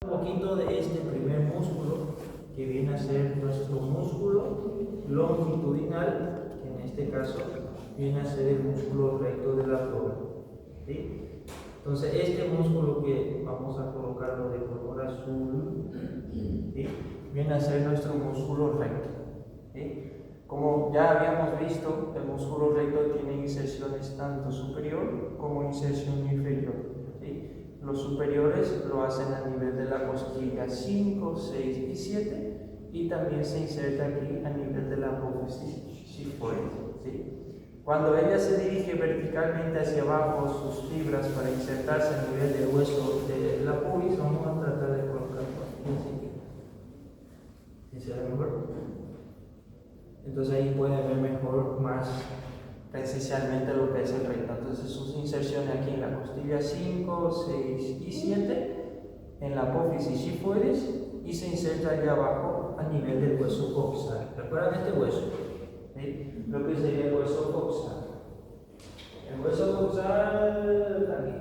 Un poquito de este primer músculo que viene a ser nuestro músculo longitudinal, que en este caso viene a ser el músculo recto del abdomen, ¿sí? Entonces este músculo que vamos a colocarlo de color azul, ¿sí?, viene a ser nuestro músculo recto, ¿sí? Como ya habíamos visto, el músculo recto tiene inserciones tanto superior como inserción inferior, ¿sí? Los superiores lo hacen a nivel de la costilla 5, 6 y 7, y también se inserta aquí a nivel de la apófisis xifoide, ¿sí? Cuando ella se dirige verticalmente hacia abajo sus fibras para insertarse a nivel del hueso de la pubis, vamos a tratar de colocarlo aquí. ¿Sí se ve mejor? Entonces ahí pueden ver mejor, más precisamente lo que es el recto. Entonces sus inserciones aquí en la costilla 5, 6 y 7, en la apófisis xifoides, y se inserta allá abajo a nivel del hueso coxal. ¿Recuerdan este hueso? ¿Sí? Lo que sería el hueso coxal. El hueso coxal está aquí.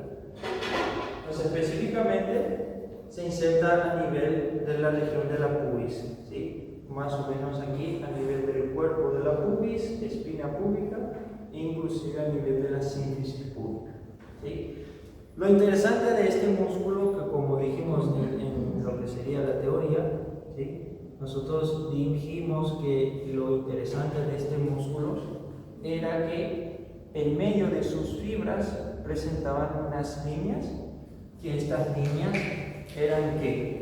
Entonces específicamente se inserta a nivel de la región de la pubis, ¿sí? Más o menos aquí a nivel del cuerpo de la pubis, espina púbica, e inclusive a nivel de la sínfisis púbica, ¿sí? Lo interesante de este músculo, que como dijimos en lo que sería la teoría, ¿sí?, nosotros dijimos que lo interesante de este músculo era que en medio de sus fibras presentaban unas líneas, que estas líneas eran ¿qué?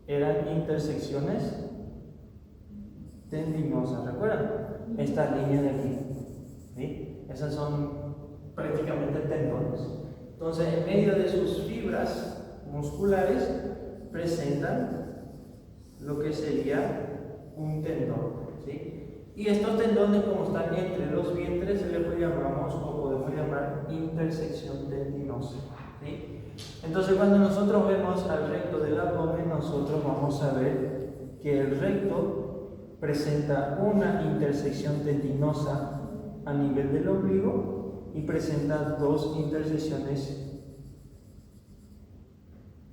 Eran intersecciones tendinosas, ¿recuerdan? Estas líneas de aquí, ¿sí? Esas son prácticamente tendones. Entonces, en medio de sus fibras musculares presentan lo que sería un tendón, ¿sí? Y estos tendones, como están entre los vientres, se les llamamos, o podemos llamar, intersección tendinosa, ¿sí? Entonces, cuando nosotros vemos al recto del abdomen, nosotros vamos a ver que el recto presenta una intersección tendinosa a nivel del ombligo y presenta dos intersecciones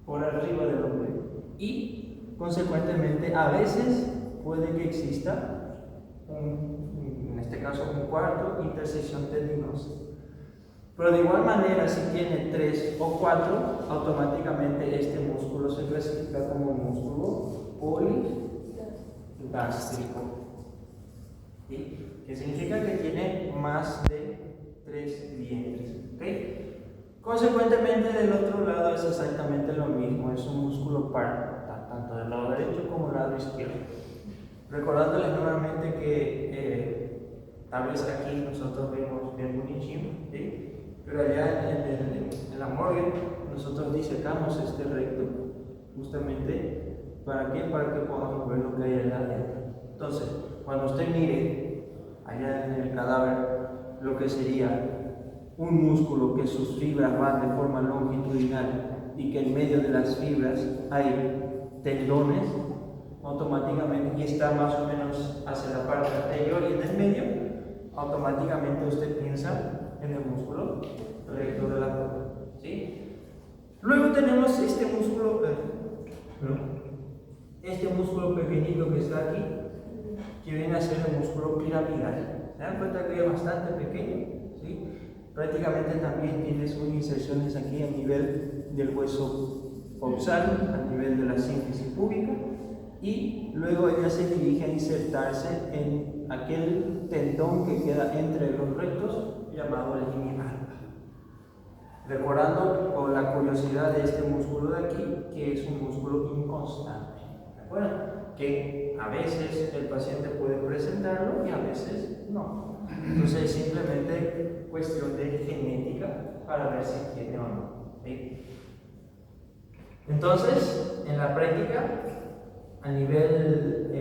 por arriba del ombligo. Y, consecuentemente, a veces puede que exista, en este caso, un cuarto intersección tendinosa. Pero de igual manera, si tiene 3 o 4, automáticamente este músculo se clasifica como músculo poligástrico, ¿sí? Que significa que tiene más de 3 vientres, ¿okay? Consecuentemente, del otro lado es exactamente lo mismo, es un músculo par, tanto del lado derecho como del lado izquierdo. Recordándoles nuevamente que tal vez aquí nosotros vemos bien bonichino, ¿sí?, pero allá en la morgue nosotros disecamos este recto justamente ¿para qué? Para que podamos ver lo que hay allá adentro. Entonces, cuando usted mire allá en el cadáver lo que sería un músculo que sus fibras van de forma longitudinal y que en medio de las fibras hay tendones, automáticamente, y está más o menos hacia la parte anterior y en el medio, automáticamente usted piensa en el músculo recto del abdomen, ¿sí? Luego tenemos este músculo pequeñito que está aquí, que viene a ser el músculo piramidal. ¿Se dan cuenta que es bastante pequeño? ¿Sí? Prácticamente también tiene sus inserciones aquí a nivel del hueso coxal, a nivel de la sínfisis púbica, y luego ella se dirige a insertarse en aquel tendón que queda entre los rectos, llamado el liminar. Recordando con la curiosidad de este músculo de aquí, que es un músculo inconstante. ¿Recuerdan? Que a veces el paciente puede presentarlo y a veces no. Entonces es simplemente cuestión de genética para ver si tiene o no, ¿sí? Entonces, en la práctica, a nivel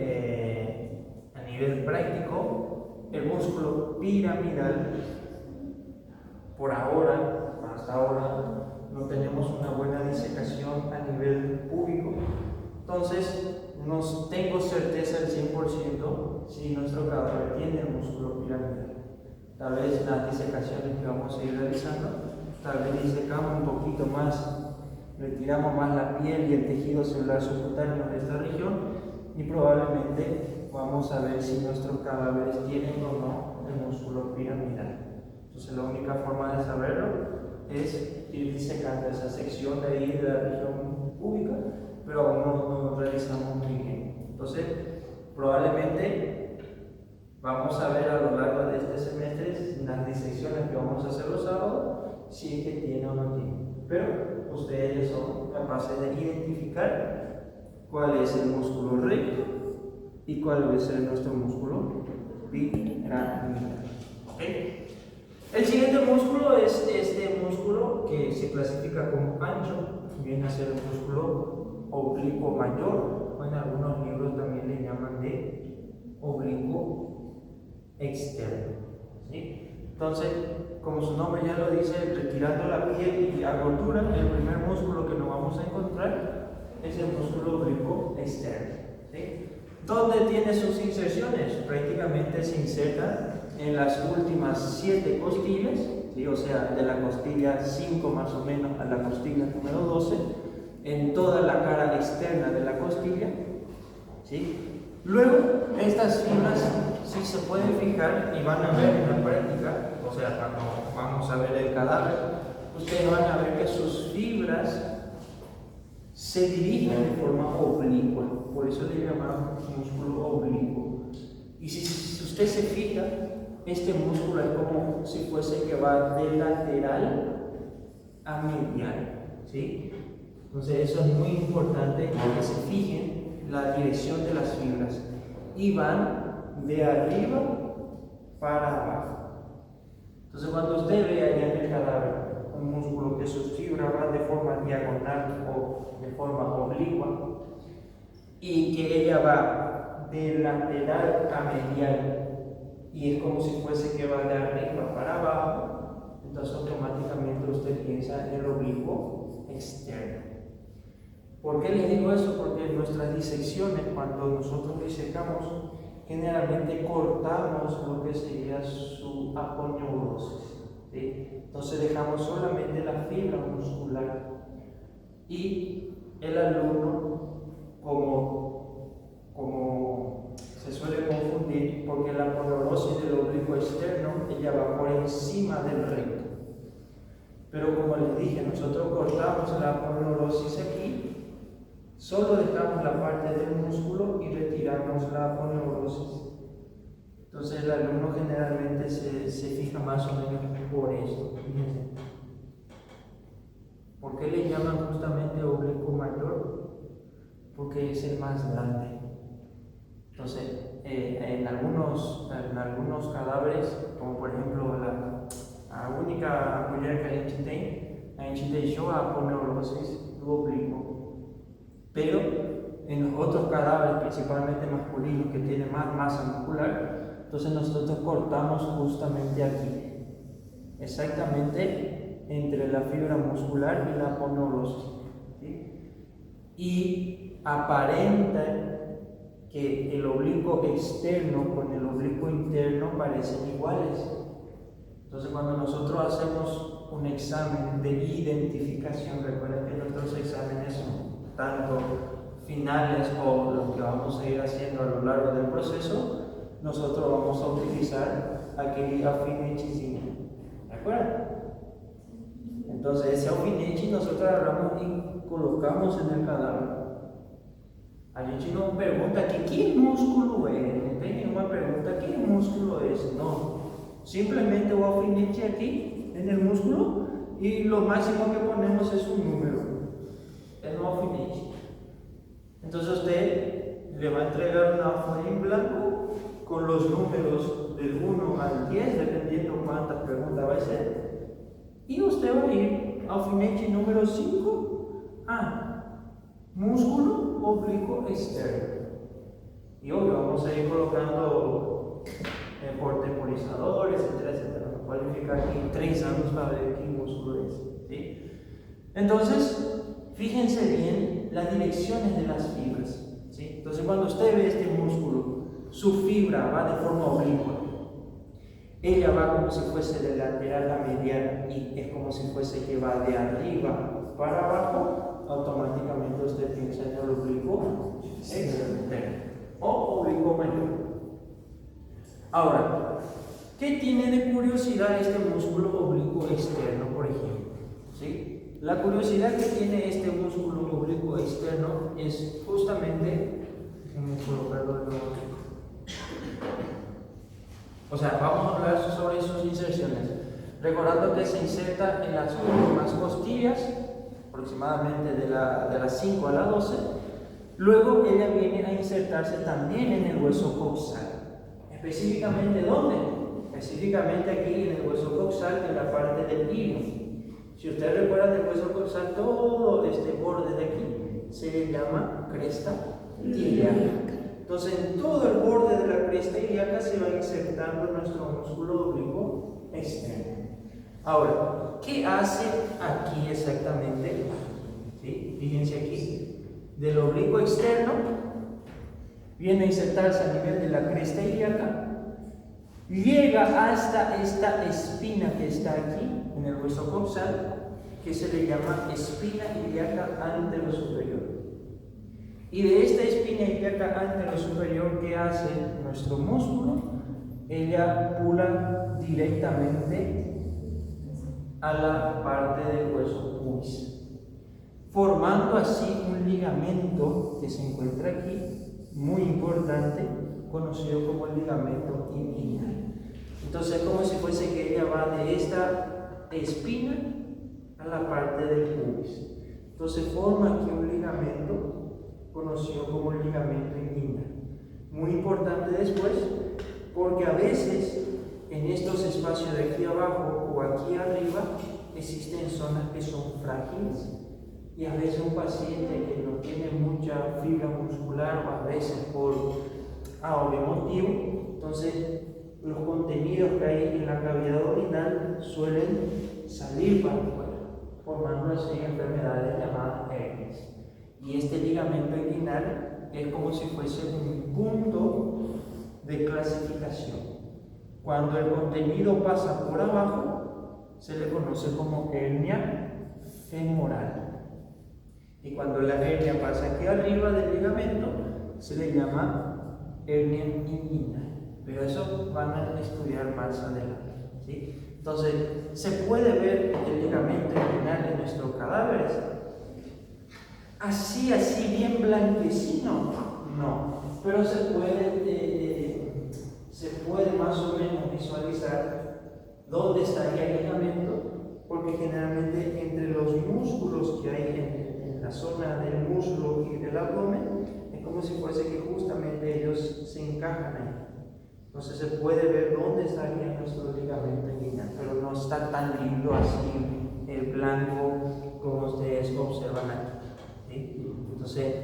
práctico, el músculo piramidal, por ahora, hasta ahora, no tenemos una buena disecación a nivel púbico. Entonces, no tengo certeza al 100% si nuestro cadáver tiene el músculo piramidal. Tal vez las disecaciones que vamos a ir realizando, tal vez disecamos un poquito más, retiramos más la piel y el tejido celular subcutáneo de esta región y probablemente vamos a ver si nuestros cadáveres tienen o no el músculo piramidal. Entonces la única forma de saberlo es ir disecando esa sección de ahí de la región púbica, pero aún no realizamos muy bien. Entonces probablemente vamos a ver a lo largo de este semestre las disecciones que vamos a hacer los sábados, si es que tiene o no tiene. Pero ustedes ya son capaces de identificar cuál es el músculo recto y cuál debe ser nuestro músculo piramidal. ¿Okay? El siguiente músculo es este músculo que se clasifica como ancho, viene a ser el músculo oblicuo mayor, o en algunos libros también le llaman de oblicuo externo. ¿Sí? Entonces, como su nombre ya lo dice, retirando la piel y la gordura, el primer músculo que nos vamos a encontrar es el músculo oblicuo externo. ¿Sí? ¿Dónde tiene sus inserciones? Prácticamente se inserta en las últimas 7 costillas, ¿sí? O sea, de la costilla 5 más o menos a la costilla número 12, en toda la cara externa de la costilla, ¿sí? Luego, estas fibras sí se pueden fijar y van a ver en la práctica, o sea, cuando vamos a ver el cadáver, ustedes van a ver que sus fibras se dirigen de forma oblicua, por eso le llamamos músculo oblicuo. Y si usted se fija, este músculo es como si fuese que va de lateral a medial, ¿sí? Entonces eso es muy importante que se fijen la dirección de las fibras y van de arriba para abajo. Entonces cuando usted ve allá en el cadáver un músculo que sus fibras van de forma diagonal o de forma oblicua y que ella va de lateral a medial y es como si fuese que va de arriba para abajo, entonces automáticamente usted piensa en el oblicuo externo. ¿Por qué les digo eso? Porque en nuestras disecciones, cuando nosotros disecamos, generalmente cortamos lo que sería su aponeurosis, ¿sí? Entonces dejamos solamente la fibra muscular y el alumno, como se suele confundir, porque la aponeurosis del oblicuo externo, ella va por encima del recto. Pero como les dije, nosotros cortamos la aponeurosis aquí, solo dejamos la parte del músculo y retiramos la aponeurosis. Entonces el alumno generalmente se fija más o menos por esto. Fíjense. ¿Por qué le llaman justamente oblicuo mayor? Porque es el más grande. Entonces, en algunos cadáveres, como por ejemplo la única mujer que a gente show aponeurosis do oblicuo. Pero en los otros cadáveres, principalmente masculinos, que tienen más masa muscular, entonces nosotros cortamos justamente aquí, exactamente entre la fibra muscular y la aponeurosis, ¿sí? Y aparenta que el oblicuo externo con el oblicuo interno parecen iguales. Entonces cuando nosotros hacemos un examen de identificación, recuerden que nuestros exámenes son tanto finales o los que vamos a ir haciendo a lo largo del proceso, nosotros vamos a utilizar aquel alfinechi, ¿de acuerdo? Entonces ese alfinechi nosotros agarramos y colocamos en el cadáver. A gente no pregunta que qué músculo es, no me pregunta qué músculo es, no. Simplemente un alfinechi aquí en el músculo y lo máximo que ponemos es un número. El alfinechi. Entonces usted le va a entregar una hoja en blanco con los números del 1 al 10, dependiendo cuántas preguntas va a hacer. Y usted va a ir al alfinechi número 5 a músculo oblicuo externo. Y obvio, vamos a ir colocando por temporizadores, etcétera, etcétera. Nos cualifica aquí 3 años para ver qué músculo es. ¿Sí? Entonces, fíjense bien las direcciones de las fibras, ¿sí? Entonces cuando usted ve este músculo, su fibra va de forma oblicua Ella va como si fuese de lateral a medial y es como si fuese que va de arriba para abajo. Automáticamente usted piensa en el oblicuo externo o oblicuo mayor. Ahora, ¿qué tiene de curiosidad este músculo oblicuo externo, por ejemplo? ¿Sí? La curiosidad que tiene este músculo oblicuo externo es justamente, déjenme colocarlo de nuevo. O sea, vamos a hablar sobre sus inserciones. Recordando que se inserta en las últimas costillas, aproximadamente de las 5 a las 12. Luego ella viene a insertarse también en el hueso coxal. ¿Específicamente dónde? Específicamente aquí en el hueso coxal, en la parte del hilo. Si usted recuerda del hueso coxal, todo este borde de aquí se le llama cresta ilíaca. Entonces, en todo el borde de la cresta ilíaca se va insertando nuestro músculo oblicuo externo. Ahora, ¿qué hace aquí exactamente? ¿Sí? Fíjense aquí, del oblicuo externo viene a insertarse a nivel de la cresta ilíaca, llega hasta esta espina que está aquí en el hueso coxal, que se le llama espina ilíaca anterosuperior. Y de esta espina ilíaca anterosuperior, ¿qué hace nuestro músculo? Ella pula directamente a la parte del hueso pubis, formando así un ligamento que se encuentra aquí, muy importante, conocido como el ligamento inguinal. Entonces es como si fuese que ella va de esta espina a la parte del pubis. Entonces forma aquí un ligamento conocido como el ligamento inguinal. Muy importante después, porque a veces en estos espacios de aquí abajo o aquí arriba existen zonas que son frágiles y a veces un paciente que no tiene mucha fibra muscular o a veces por algún motivo, entonces los contenidos que hay en la cavidad abdominal suelen salir para afuera, formando así enfermedades llamadas hernias. Y este ligamento inguinal es como si fuese un punto de clasificación. Cuando el contenido pasa por abajo, se le conoce como hernia femoral. Y cuando la hernia pasa aquí arriba del ligamento, se le llama hernia inguinal. Pero eso van a estudiar más adelante, ¿sí? Entonces, ¿se puede ver el ligamento inguinal en nuestros cadáveres? Así bien blanquecino, no, pero se puede más o menos visualizar dónde estaría el ligamento, porque generalmente entre los músculos que hay en la zona del muslo y del abdomen, es como si fuese que justamente ellos se encajan ahí. Entonces se puede ver dónde estaría nuestro ligamento inguinal, pero no está tan lindo así, blanco, como ustedes observan aquí. ¿Sí? Entonces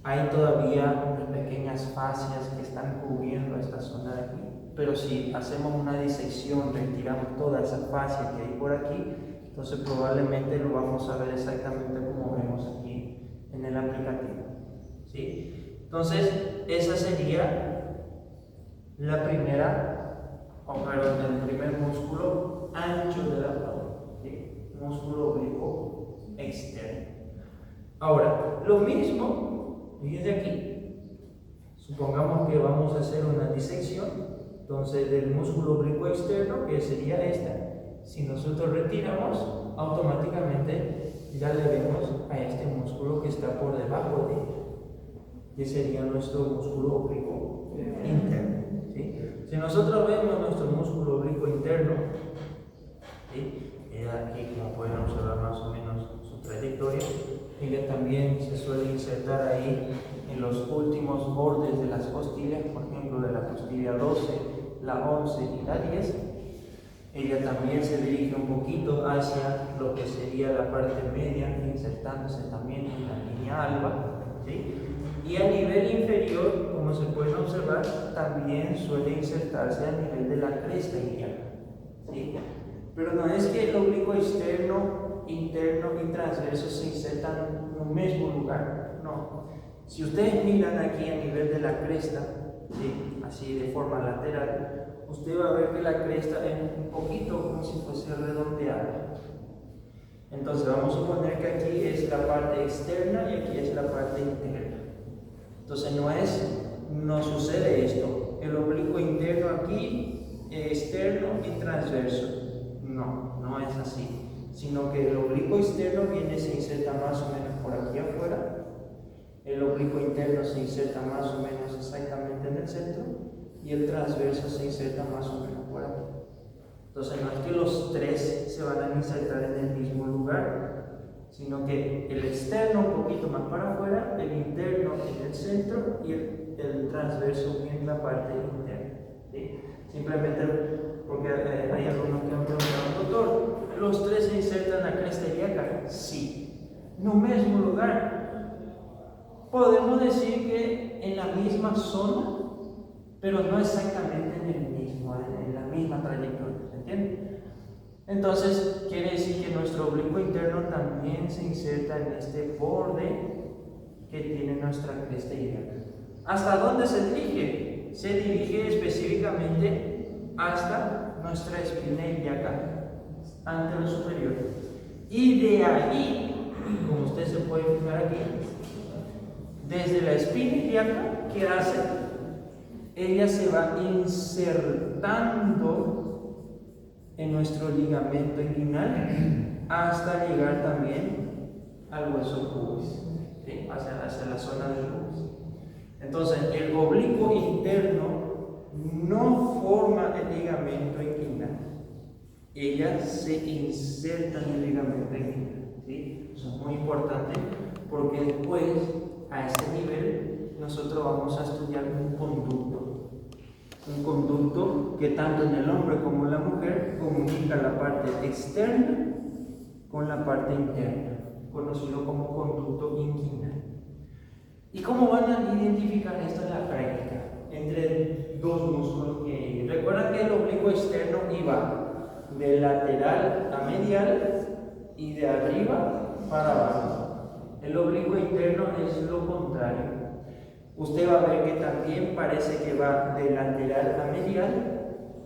hay todavía unas pequeñas fascias que están cubriendo esta zona de aquí, pero si hacemos una disección, retiramos toda esa fascia que hay por aquí, entonces probablemente lo vamos a ver exactamente como vemos aquí en el aplicativo, ¿sí? Entonces esa sería la primera, el primer músculo ancho del abdomen, ¿sí? Músculo oblicuo externo. Ahora, lo mismo, fíjense aquí, supongamos que vamos a hacer una disección, entonces del músculo oblicuo externo, que sería esta, si nosotros retiramos, automáticamente ya le vemos a este músculo que está por debajo de él, que sería nuestro músculo oblicuo interno, ¿sí? Si nosotros vemos nuestro músculo oblicuo interno, ¿sí? Aquí como pueden observar más o menos su trayectoria, ella también se suele insertar ahí en los últimos bordes de las costillas, por ejemplo de la costilla 12, la 11 y la 10. Ella también se dirige un poquito hacia lo que sería la parte media, insertándose también en la línea alba, ¿sí? Y a nivel inferior, como se puede observar, también suele insertarse a nivel de la cresta ilíaca, ¿sí? Pero no es que el oblicuo externo, interno y transverso se insertan en un mismo lugar, no. Si ustedes miran aquí a nivel de la cresta, ¿sí? Así de forma lateral, usted va a ver que la cresta es un poquito como si fuese redondeada. Entonces vamos a suponer que aquí es la parte externa y aquí es la parte interna. Entonces no sucede esto. El oblicuo interno aquí, externo y transverso. No es así. Sino que el oblicuo externo se inserta más o menos por aquí afuera. El oblicuo interno se inserta más o menos exactamente en el centro. Y el transverso se inserta más o menos por aquí. Entonces no es que los tres se van a insertar en el mismo lugar, sino que el externo un poquito más para afuera, el interno en el centro y el transverso en la parte interna. ¿Sí? Simplemente porque hay algunos que han preguntado, doctor, ¿los tres se insertan a cresta ilíaca? Sí. No mismo lugar. Podemos decir que en la misma zona, pero no exactamente en la misma trayectoria, ¿se entiende? Entonces, quiere decir que nuestro oblicuo interno también se inserta en este borde que tiene nuestra cresta ilíaca. ¿Hasta dónde se dirige? Se dirige específicamente hasta nuestra espina ilíaca, ante lo superior. Y de ahí, como usted se puede fijar aquí, desde la espina ilíaca, ¿qué hace? Ella se va insertando en nuestro ligamento inguinal hasta llegar también al hueso pubis, ¿sí? hacia la zona del pubis. Entonces, el oblicuo interno no forma el ligamento inguinal, ella se inserta en el ligamento inguinal, ¿sí? Eso es muy importante porque después, a ese nivel, nosotros vamos a estudiar un conducto que tanto en el hombre como en la mujer comunica la parte externa con la parte interna, conocido como conducto inguinal. ¿Y cómo van a identificar esto en la práctica? Entre dos músculos que hay. Recuerdan que el oblicuo externo iba de lateral a medial y de arriba para abajo. El oblicuo interno es lo contrario. Usted va a ver que también parece que va de lateral a medial,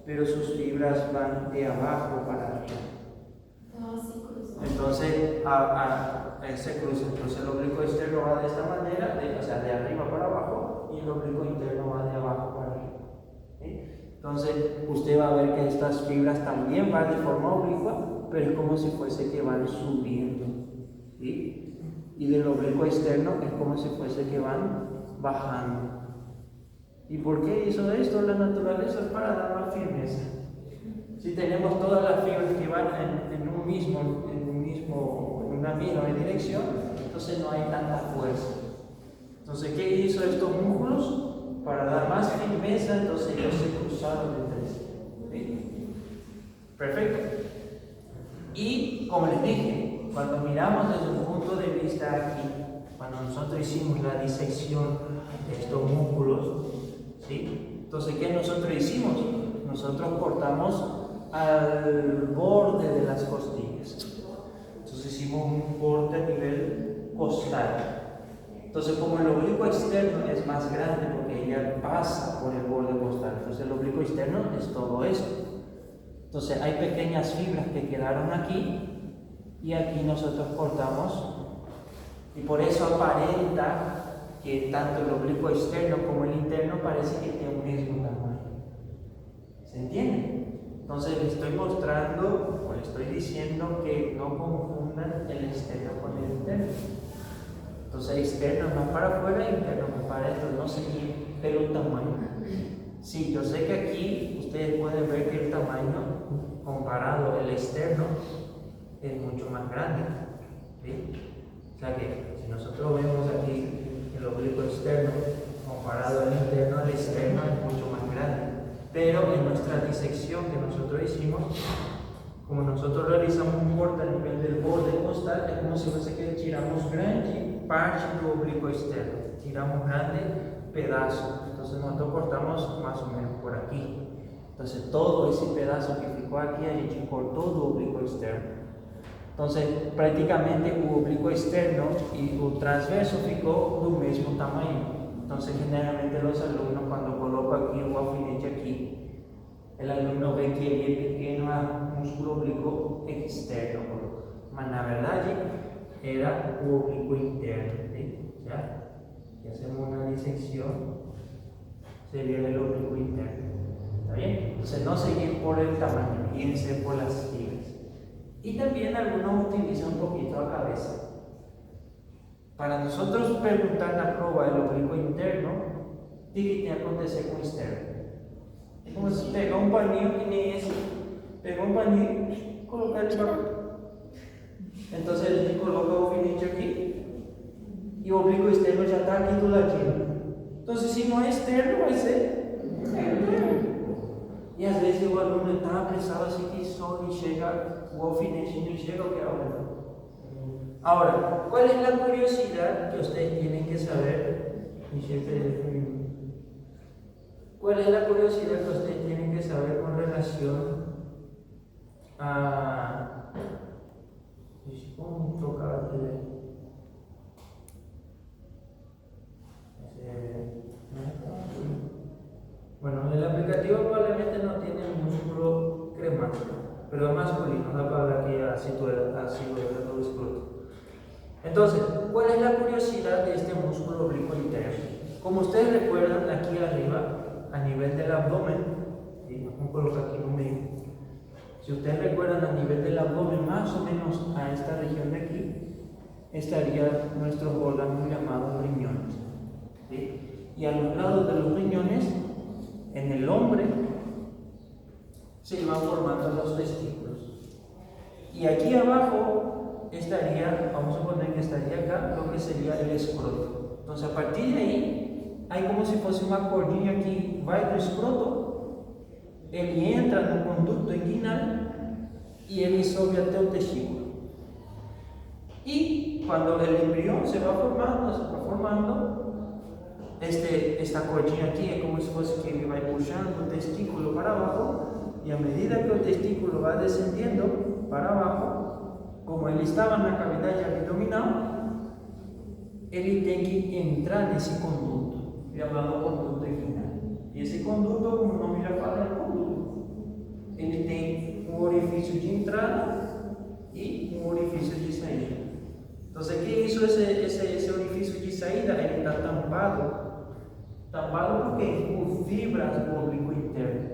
pero sus fibras van de abajo para arriba. Entonces, se cruza. Entonces, el oblicuo externo va de esta manera, de arriba para abajo, y el oblicuo interno va de abajo para arriba. ¿Sí? Entonces, usted va a ver que estas fibras también van de forma oblicua, pero es como si fuese que van subiendo. ¿Sí? Y del oblicuo externo es como si fuese que van bajando. ¿Y por qué hizo esto la naturaleza? Es para dar más firmeza. Si tenemos todas las fibras que van en una misma dirección, entonces no hay tanta fuerza. Entonces, ¿qué hizo estos músculos? Para dar más firmeza, entonces ellos se cruzaron entre sí. ¿Sí? Perfecto. Y como les dije, cuando miramos desde un punto de vista aquí, cuando nosotros hicimos la disección de estos músculos, ¿sí? Entonces, ¿qué nosotros hicimos? Nosotros cortamos al borde de las costillas. Entonces hicimos un corte a nivel costal. Entonces, como el oblicuo externo es más grande porque ella pasa por el borde costal, entonces el oblicuo externo es todo esto. Entonces hay pequeñas fibras que quedaron aquí y aquí nosotros cortamos, y por eso aparenta que tanto el oblicuo externo como el interno parece que tienen un mismo tamaño. ¿Se entiende? Entonces le estoy mostrando o le estoy diciendo que no confundan el externo con el interno. Entonces externo es más para afuera y interno más para adentro, no se pelo tamaño. Sí, yo sé que aquí ustedes pueden ver que el tamaño comparado al externo es mucho más grande, ¿sí? O sea que si nosotros vemos aquí el oblicuo externo comparado al interno, el externo es mucho más grande. Pero en nuestra disección que nosotros hicimos, como nosotros realizamos un corte a nivel del borde costal, es como si fuese que tiramos grande parte do oblicuo externo, tiramos grande pedazo. Entonces nosotros cortamos más o menos por aquí. Entonces todo ese pedazo que ficou aquí, a gente cortou do oblicuo externo. Entonces prácticamente o oblicuo externo y o transverso ficou do mesmo tamaño. Entonces generalmente los alumnos cuando coloco aquí o alfinete aquí, el alumno ve que es pequeño músculo oblicuo externo, pero la verdad era oblicuo interno. ¿Sí? ¿Ya? Si hacemos una disección, sería el oblicuo interno. ¿Está bien? Entonces no seguir por el tamaño, guíense por las fibras. Y también algunos utilizan un poquito la cabeza. Para nosotros preguntar la prueba del oblicuo interno, ¿qué acontece con externo? Es como si pega un pañuelo que ni es, pega un pañuelo y coloca el barco. Entonces él coloca un finicho aquí y el oblicuo externo ya está aquí do ladinho. Entonces, si no es externo, vai ser interno. E às vezes o aluno está apressado assim que só e chega o alfinete no chega o que ahora. Ahora, ¿cuál es la curiosidad que ustedes tienen que saber? ¿Cuál es la curiosidad que ustedes tienen que saber con relación a... ¿Cómo tocar Bueno, el aplicativo probablemente no tiene el músculo cremático, pero es masculino, la palabra que ha sido todo escroto. Entonces, ¿cuál es la curiosidad de este músculo oblicuo interno? Como ustedes recuerdan, aquí arriba, a nivel del abdomen, y vamos a colocar aquí en un medio. Si ustedes recuerdan, a nivel del abdomen, más o menos a esta región de aquí, estaría nuestro órgano llamado riñones. ¿Sí? Y a los lados de los riñones, en el hombre, se van formando los testículos. Y aquí abajo estaría, vamos a poner que estaría acá, lo que sería el escroto. Entonces, a partir de ahí, hay como si fuese una cordilla aquí, va del escroto, él entra en un conducto inguinal y él sube hasta el testículo. Y cuando el embrión se va formando, esta cordilla aquí es como si fuese que va puxando el testículo para abajo, y a medida que el testículo va descendiendo para abajo, como él estaba en la cavidad abdominal, él tiene que entrar en ese conducto, llamado conducto inguinal. Y ese conducto, como el nombre ya fala, es conducto. Ele tem un orificio de entrada y un orificio de saída. Entonces, ¿qué hizo ese orificio de saída? Ele está tampado. Tampado por quê? Por fibras do oblíquo interno.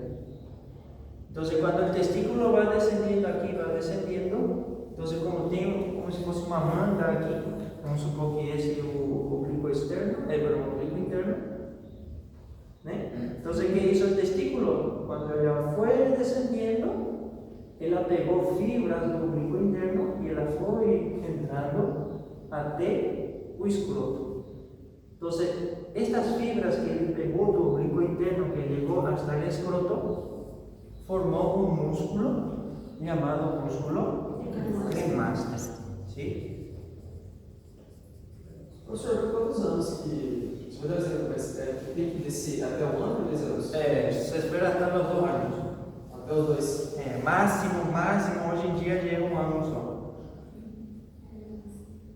Entonces, cuando el testículo va descendiendo aquí, va descendiendo, entonces como si fuese una manga aquí, vamos a supor que ese es el oblíquo externo, el oblíquo interno. Entonces, ¿qué hizo el testículo? Cuando ella fue descendiendo, ella pegó fibras del oblíquo interno y ella fue entrando hasta el escroto. Entonces, estas fibras que él pegó del oblíquo interno que llegó hasta el escroto, formó un músculo llamado músculo cremaster. ¿Sí? Professor, quantos anos que os melhores da universidade tem que descer até um ano ou 2 anos? Se espera hasta los 2 años. Até os 2. Máximo, hoje em dia já é 1 ano só.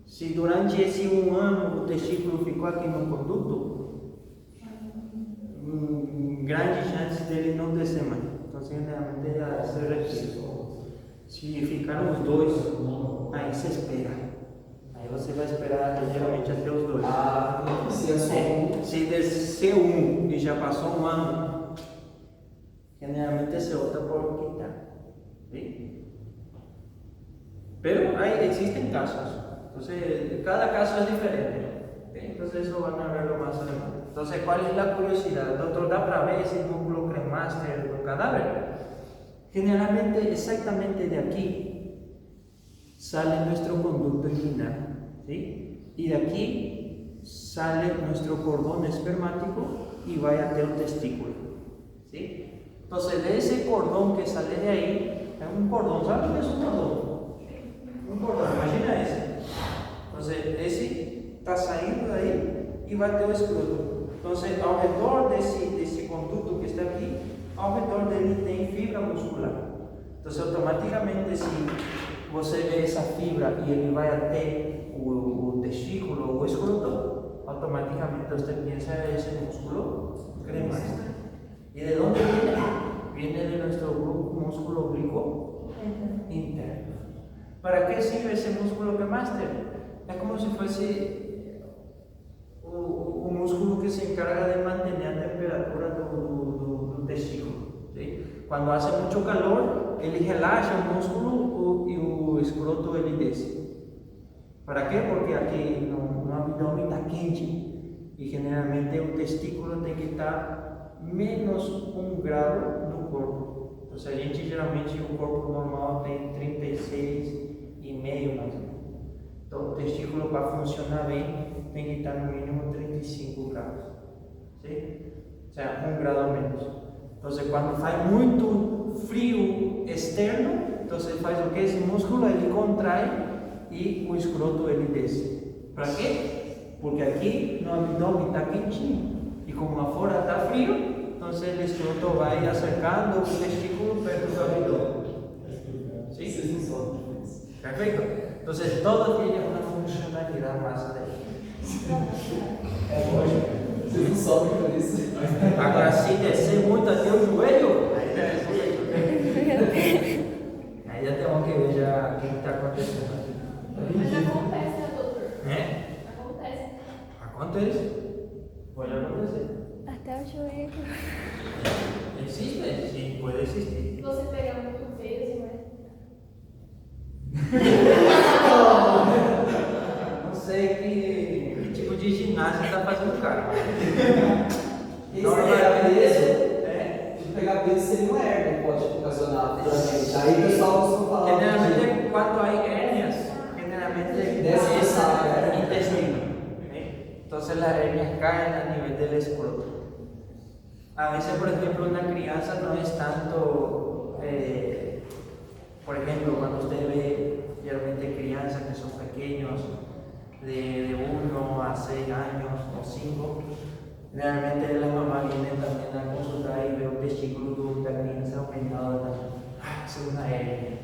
Se durante esse 1 ano o testículo ficou aqui no conduto, grande chance dele não descer mais. Então, generalmente já se retira. Se ficaram os 2, aí você espera. Aí você vai esperar geralmente até os 2. Se é só um. Se descer 1 e já passou 1 ano, generalmente se opta por quitar. ¿Sí? Pero existen casos. Entonces, cada caso es diferente. ¿Sí? Entonces, eso van a verlo más adelante. Entonces, ¿cuál es la curiosidad? Doctor, ¿da para ver ese músculo cremaster del cadáver? Generalmente, exactamente de aquí sale nuestro conducto inguinal. ¿Sí? Y de aquí sale nuestro cordón espermático y va hasta el testículo. ¿Sí? Entonces, de ese cordón que sale de ahí, es un cordón. ¿Saben qué es un cordón? Un cordón, imagina ese. Entonces, ese está saliendo de ahí y va até o escroto. Entonces, ao redor desse conduto que está aqui, ao redor dele tem fibra muscular. Então, automaticamente, se você vê essa fibra e ele vai até o testículo ou o escroto, automaticamente você pensa esse músculo cremaster. ¿Y de dónde viene? viene de nuestro músculo oblicuo interno. ¿Para qué sirve ese músculo cremaster? Es como si fuese un músculo que se encarga de mantener a temperatura tu testículo. ¿Sí? Cuando hace mucho calor, ele relaxa o músculo e o escroto ele desce. ¿Para qué? Porque aquí no abdômen está quente y generalmente el testículo tiene que estar menos 1 grado do corpo. Entonces a gente geralmente o corpo normal tem 36,5 mais ou menos. Então o testículo para funcionar bem tem que estar no mínimo 35 graus. ¿Sí? O sea, 1 grado menos. Entonces cuando faz muito frio externo, entonces faz o que? Esse músculo ele contrai e o escroto ele desce. Para quê? Porque aqui no abdômen está quentinho e como lá fora está frio, então o escroto vai acercando o testículo perto do abdômen. ¿Sí? Perfecto. Entonces todo tiene una funcionalidad más allá. É lógico. Vocês não sobem por isso. Agora, se descer muito até o joelho, aí já temos que ver já o que está acontecendo. Mas acontece, né, doutor? É? Acontece. Acontece. Pode acontecer. Até o joelho. Existe? Sim, pode existir. Se você pegar muito peso, né? Não sei que tipo de ginástica está fazendo o cara. Se pegar peso seria uma hérnia que pode ocasionar futuramente. Aí o pessoal costuma falar. Generalmente, quando há hérnias, generalmente es intestino. Entonces las hernias caen a nivel del escroto. A veces, por ejemplo, una crianza no es tanto, por ejemplo, cuando usted ve realmente crianzas que son pequeños, de 1 a 6 años o 5, realmente la mamá viene también a consultar y ve un testículo de la crianza aumentado de tamaño. Es una hernia.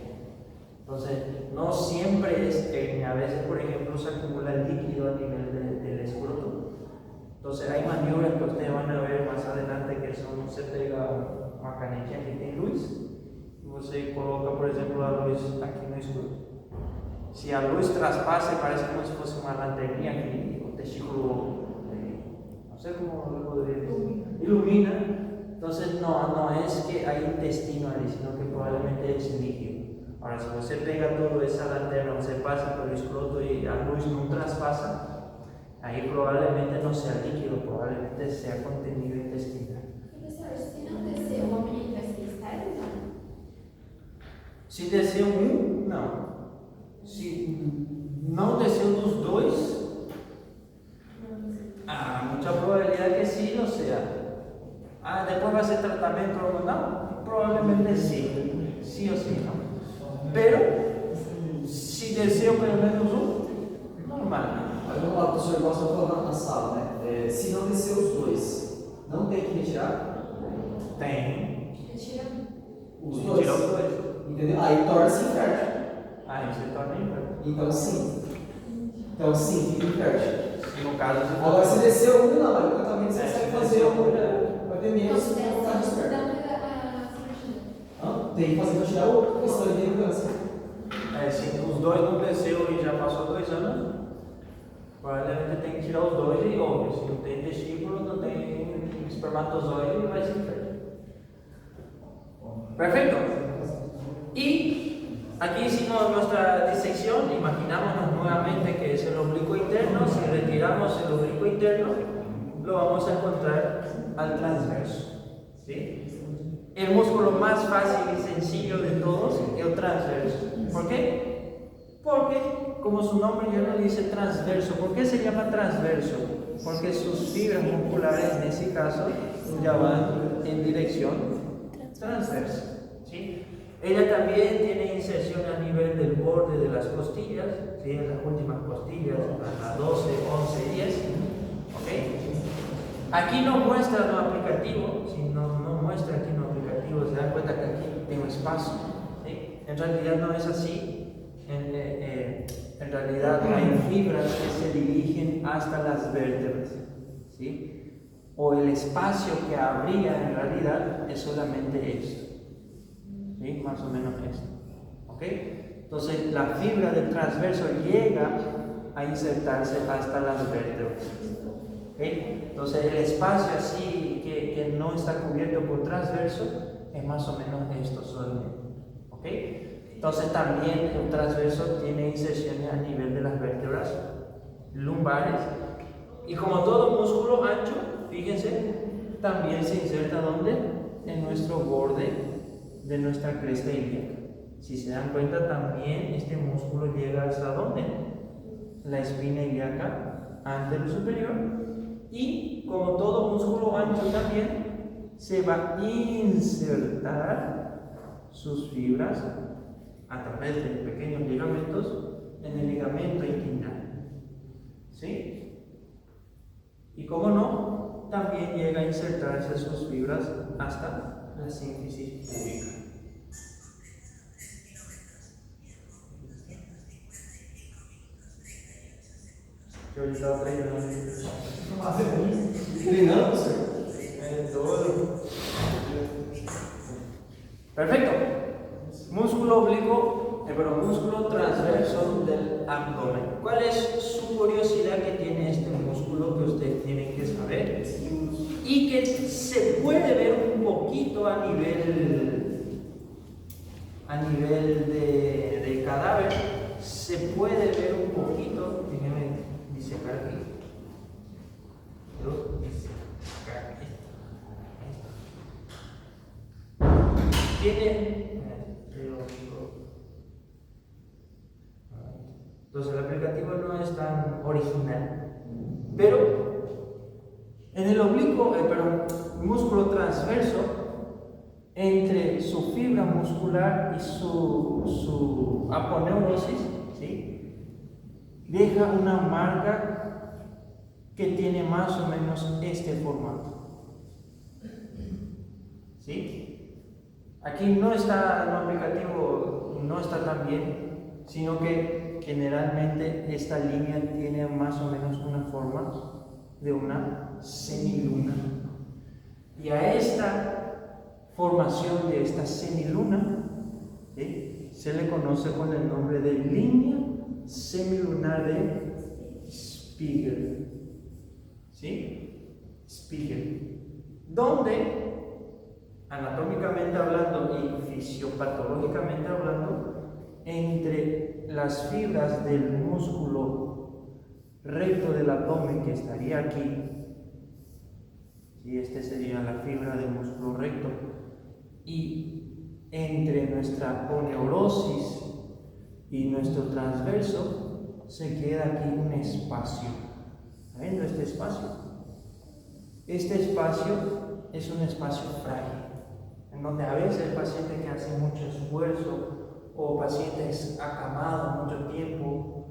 Entonces, no siempre es hernia. A veces, por ejemplo, se acumula el líquido a nivel del escroto. Entonces, hay maniobras que ustedes van a ver más adelante que son, se pega una canilla que tiene luz y usted coloca, por ejemplo, la luz aquí en el escroto. Si la luz traspasa, parece como si fuese una lanternilla que el testículo, no sé cómo lo podría decir, ilumina. Entonces, no es que hay intestino ahí, sino que probablemente es líquido. Ahora, si você pega toda essa lanterna, você passa pelo escroto e a luz não traspassa, aí provavelmente não seja líquido, provavelmente seja contenido intestinal. Professor, se não descer, o homem vai ser estéril? Se desceu um, não. Se não desceu dos dois, há muita probabilidade que sim, ou seja, depois vai ser tratamento hormonal? Provavelmente sim, sim ou sim, não. Pero, se desceu pelo menos um, normal. Mas vamos lá, professor, igual você falou na sala, né? Se não descer os dois, não tem que retirar? Tem. Retira. Os Se dois. tirar os dois. Entendeu? Aí torna-se infértil. Aí você torna infértil. Então sim. Então sim, fica infértil. No caso, se Agora se desceu um, não, mas o tratamento você É, consegue se fazer desceu um. um, Vai ter menos Então, se para ficar descer, desperto. dá a cirurgia. Tem que fazer para tirar o questão de câncer. se os dois não desceu e já passou 2 anos, provavelmente tem que tirar os dois e óbvio, se não tem testículo, não tem espermatozoide, vai ser infértil. Perfecto. Y aquí hicimos nuestra disección, imaginámonos nuevamente que es el oblicuo interno. Si retiramos el oblicuo interno, lo vamos a encontrar al transverso. ¿Sí? El músculo más fácil y sencillo de todos es el transverso. ¿Por qué? Porque, como su nombre ya lo dice, transverso. ¿Por qué se llama transverso? Porque sus fibras musculares, en ese caso, ya van en dirección transversa. ¿Sí? Ella también tiene inserción a nivel del borde de las costillas, ¿sí? En las últimas costillas, a las 12, 11, 10. ¿Ok? Aquí no muestra lo aplicativo, si no muestra aquí lo aplicativo, se dan cuenta que aquí tengo espacio. ¿Sí? En realidad no es así. En realidad hay fibras que se dirigen hasta las vértebras. ¿Sí? o el espacio que habría en realidad es solamente esto. ¿Sí? Más o menos esto. ¿Ok? Entonces la fibra del transverso llega a insertarse hasta las vértebras. ¿Okay? Entonces el espacio así que no está cubierto por transverso es más o menos esto solamente. ¿Okay? Entonces también el transverso tiene inserciones a nivel de las vértebras lumbares y como todo músculo ancho, fíjense, también se inserta ¿dónde? En nuestro borde de nuestra cresta ilíaca. Si se dan cuenta también este músculo llega hasta ¿dónde? La espina ilíaca anterior superior. Y como todo músculo ancho también se va a insertar sus fibras a través de pequeños ligamentos en el ligamento inguinal. ¿Sí? Y como no, también llega a insertarse sus fibras hasta la sínfisis púbica. Yo ahorita Treinando, professor? todo. Perfecto. Músculo oblicuo, músculo transverso del abdomen. ¿Cuál es su curiosidad que tiene este músculo que ustedes tienen que saber? Y que se puede ver un poquito a nivel del cadáver, se puede ver un poquito, déjenme disecar aquí. Tiene entonces el aplicativo no es tan original, pero en el oblicuo, músculo transverso, entre su fibra muscular y su aponeurosis, ¿sí? Deja una marca que tiene más o menos este formato. ¿Sí? Aquí no está, el aplicativo no está tan bien, sino que generalmente esta línea tiene más o menos una forma de una semiluna. Y a esta formación de esta semiluna, ¿sí?, se le conoce con el nombre de línea semilunar de Spiegel. ¿Sí? Spiegel. Donde, anatómicamente hablando y fisiopatológicamente hablando, entre las fibras del músculo recto del abdomen que estaría aquí, y este sería la fibra del músculo recto, y entre nuestra aponeurosis y nuestro transverso se queda aquí un espacio. ¿Está viendo este espacio? Este espacio es un espacio frágil, en donde a veces el paciente que hace mucho esfuerzo o pacientes acamados mucho tiempo,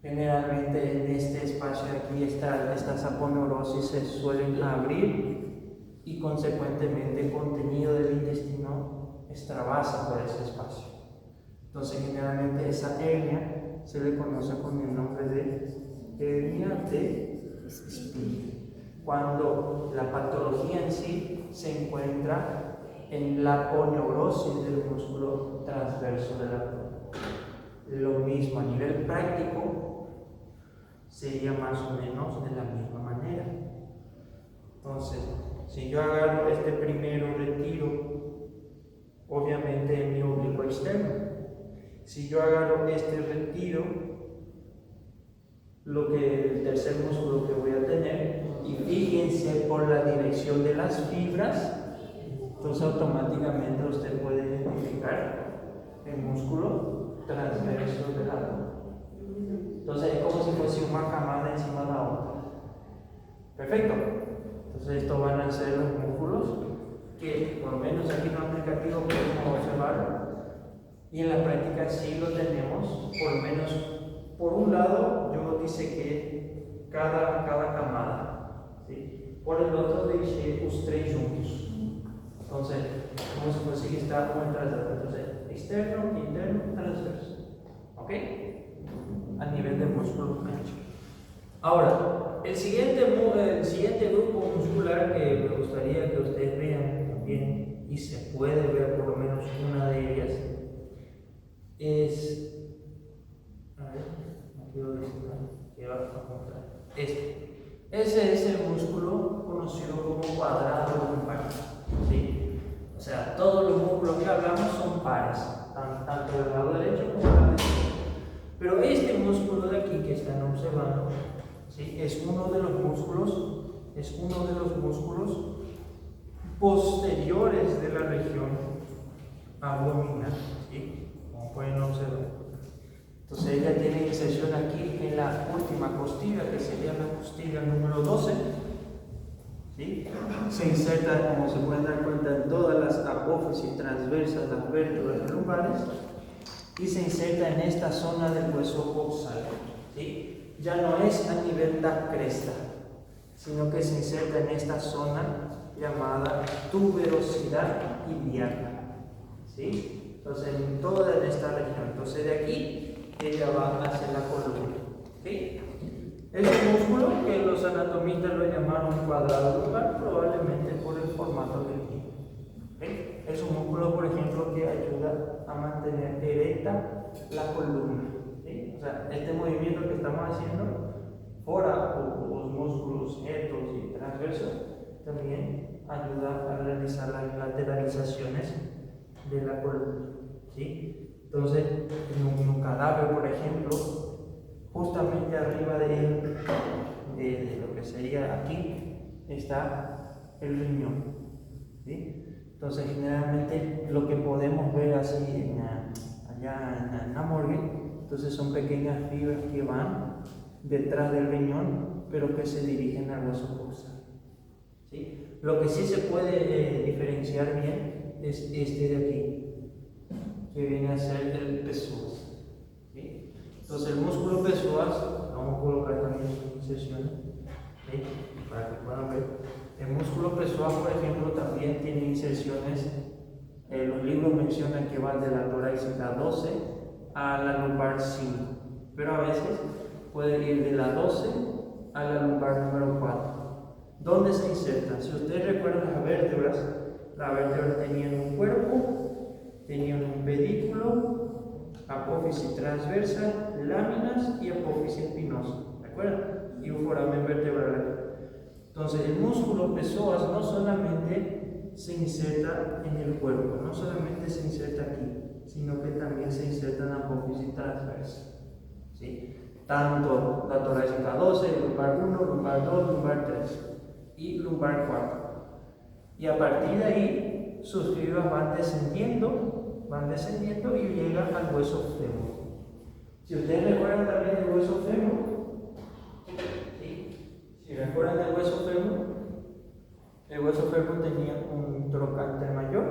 generalmente en este espacio de aquí estas aponeurosis se suelen abrir y consecuentemente el contenido del intestino extravasa por ese espacio. Entonces generalmente esa hernia se le conoce con el nombre de hernia de Spiegel, cuando la patología en sí se encuentra en la aponeurosis del músculo transverso del abdomen. Lo mismo a nivel práctico sería más o menos de la misma manera. Entonces, si yo agarro este primero retiro, obviamente en mi oblicuo externo. Si yo agarro este retiro, el tercer músculo que voy a tener, y fíjense por la dirección de las fibras, entonces automáticamente usted puede identificar el músculo transverso del abdomen. Entonces es como si fuese una camada encima de la otra. Perfecto. Entonces estos van a ser los músculos que por lo menos aquí en el aplicativo podemos observar, y en la práctica sí lo tenemos, por lo menos por un lado yo dice que cada camada, ¿sí? Por el otro dice os tres juntos. Entonces, como se consigue estar un transverso, entonces externo, interno, transverso. ¿Ok? A nivel de músculo ancho. Ahora, el siguiente grupo muscular que me gustaría que ustedes vean también, y se puede ver por lo menos una de ellas, es, a ver, no quiero decir que va a mostrar, ese es el músculo conocido como cuadrado lumbar, ¿sí? O sea, todos los músculos que hablamos son pares, tanto del lado derecho como del lado izquierdo. Pero este músculo de aquí que están observando, ¿sí? es uno de los músculos posteriores de la región abdominal, ¿sí? Como pueden observar. Entonces ella tiene inserción aquí en la última costilla, que sería la costilla número 12. ¿Sí? Se inserta, como se pueden dar cuenta, en todas las apófisis transversas, las vértebras lumbares, y se inserta en esta zona del hueso coxal. ¿Sí? Ya no es a nivel de la cresta, sino que se inserta en esta zona llamada tuberosidad iliaca. ¿Sí? Entonces, en toda esta región. Entonces, de aquí ella va hacia la columna. ¿Sí? Es un músculo que los anatomistas lo llamaron cuadrado lumbar, probablemente por el formato del mismo. ¿Sí? Es un músculo, por ejemplo, que ayuda a mantener erecta la columna. ¿Sí? O sea, este movimiento que estamos haciendo, fuera los músculos erectos y transversos, también ayuda a realizar las lateralizaciones de la columna. ¿Sí? Entonces, en un cadáver, por ejemplo, justamente arriba de lo que sería aquí, está el riñón. ¿Sí? Entonces, generalmente lo que podemos ver así allá en la morgue, entonces son pequeñas fibras que van detrás del riñón, pero que se dirigen al hueso coxal. ¿Sí? Lo que sí se puede diferenciar bien es este de aquí, que viene a ser el psoas. ¿Sí? Entonces el músculo psoas, vamos a colocar también inserciones, ¿sí? Para que puedan ver. El músculo psoas, por ejemplo, también tiene inserciones. Los libros mencionan que va de la torácica 12 a la lumbar 5, pero a veces puede ir de la 12 a la lumbar número 4. ¿Dónde se inserta? Si ustedes recuerdan las vértebras tenían un cuerpo, tenían un pedículo, apófisis transversa, láminas y apófisis espinosa, ¿de acuerdo? Y un foramen vertebral. Entonces el músculo psoas no solamente se inserta en el cuerpo, no solamente se inserta aquí, sino que también se inserta en la apófisis transversa. ¿Sí? Tanto la torácica 12, lumbar 1, lumbar 2, lumbar 3 y lumbar 4. Y a partir de ahí sus fibras van descendiendo y llegan al hueso fémur. Si ustedes recuerdan también el hueso fémur, ¿sí? Si recuerdan el hueso fémur tenía un trocánter mayor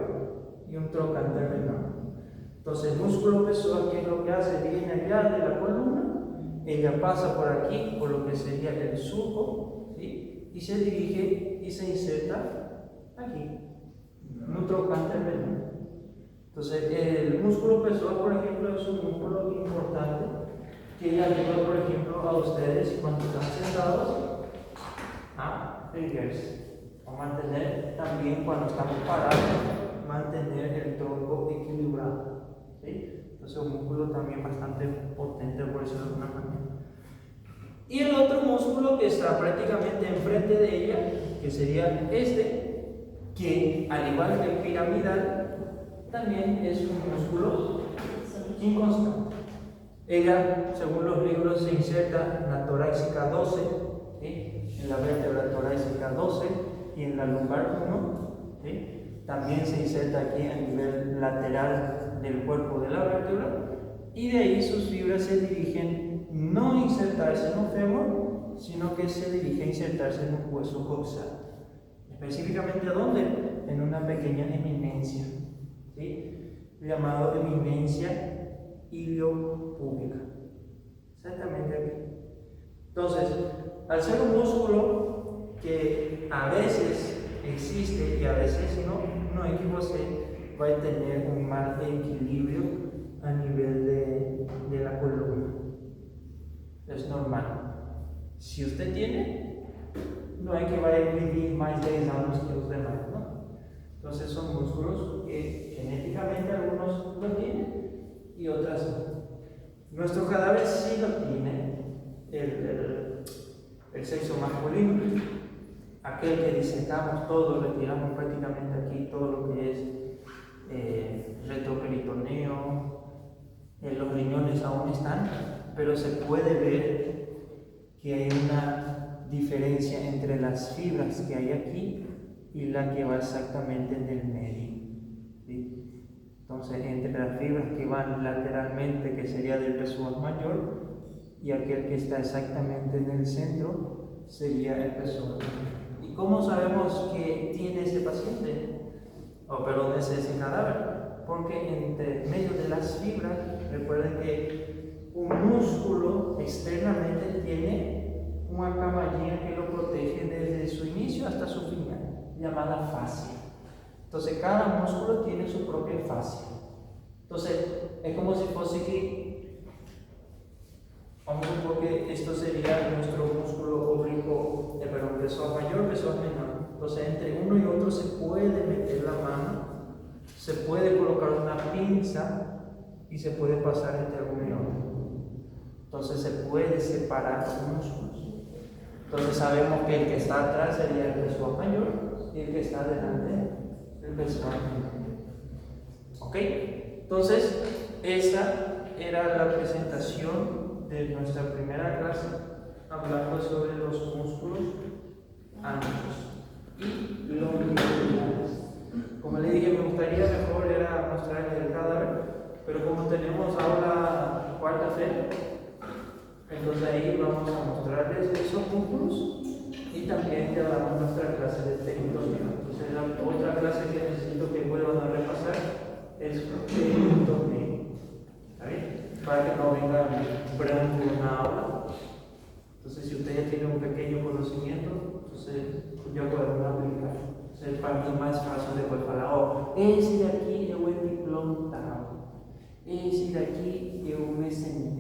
y un trocánter menor. Entonces el músculo psoas, ¿qué es lo que hace? Viene allá de la columna, ella pasa por aquí, por lo que sería el surco, ¿sí? Y se dirige y se inserta aquí, en un trocánter menor. Entonces el músculo psoas, por ejemplo, es un músculo importante que le ayuda, por ejemplo, a ustedes cuando están sentados a erguerse, a mantener también cuando estamos parados, mantener el tronco equilibrado. ¿Sí? Entonces un músculo también bastante potente, por decirlo de alguna manera. Y el otro músculo que está prácticamente enfrente de ella, que sería este, que al igual que el piramidal, también es un músculo inconstante. Ella, según los libros, se inserta en la torácica 12, ¿sí? En la vértebra torácica 12 y en la lumbar 1, ¿sí? También se inserta aquí a nivel lateral del cuerpo de la vértebra, y de ahí sus fibras se dirigen no a insertarse en un fémur, sino que se dirige a insertarse en un hueso coxal. Específicamente, ¿a dónde? En una pequeña eminencia, ¿sí? Llamado eminencia iliopúbica. Exactamente aquí. Entonces, al ser un músculo que a veces existe y a veces no XYZ va a tener un mal equilibrio a nivel de la columna. Es normal. Si usted tiene, no hay que vaya a vivir más de 10 años que los demás, ¿no? Entonces son músculos que genéticamente algunos lo tienen y otras no. Nuestro cadáver sí lo tiene el sexo masculino, aquel que disecamos todo, retiramos prácticamente aquí todo lo que es retroperitoneo, los riñones aún están, pero se puede ver que hay una diferencia entre las fibras que hay aquí y la que va exactamente en el medio, ¿sí? Entonces, entre las fibras que van lateralmente, que sería del pezón mayor, y aquel que está exactamente en el centro, sería el pezón menor. ¿Y cómo sabemos que tiene ese paciente? Ese cadáver. Porque entre medio de las fibras, recuerden que un músculo externamente tiene una camallera que lo protege desde su inicio hasta su final, llamada fascia. Entonces, cada músculo tiene su propia fascia. Entonces, es como si fuese que, vamos a supor que esto sería nuestro músculo oblicuo, pezón mayor, pezón menor. Entonces, entre uno y otro se puede meter la mano, se puede colocar una pinza y se puede pasar entre uno y otro. Entonces, se puede separar los músculos. Entonces, sabemos que el que está atrás sería el pezón mayor y el que está delante el pezón menor. ¿Ok? Entonces, esa era la presentación de nuestra primera clase, hablando sobre los músculos anchos y longitudinales. Como le dije, me gustaría mejor era mostrarles el cadáver, pero como tenemos ahora cuarta fe, entonces ahí vamos a mostrarles esos músculos y también te damos nuestra clase de tecnitomía. Entonces la otra clase que necesito que vuelvan a repasar es tecnitomía. ¿Está bien? Para que no vengan blanco una aula. Entonces si usted ya tiene un pequeño conocimiento, entonces ya podemos aplicar. Entonces para mí es más fácil después falar, esse daqui é o epiplão tal, esse daqui eu me sentei.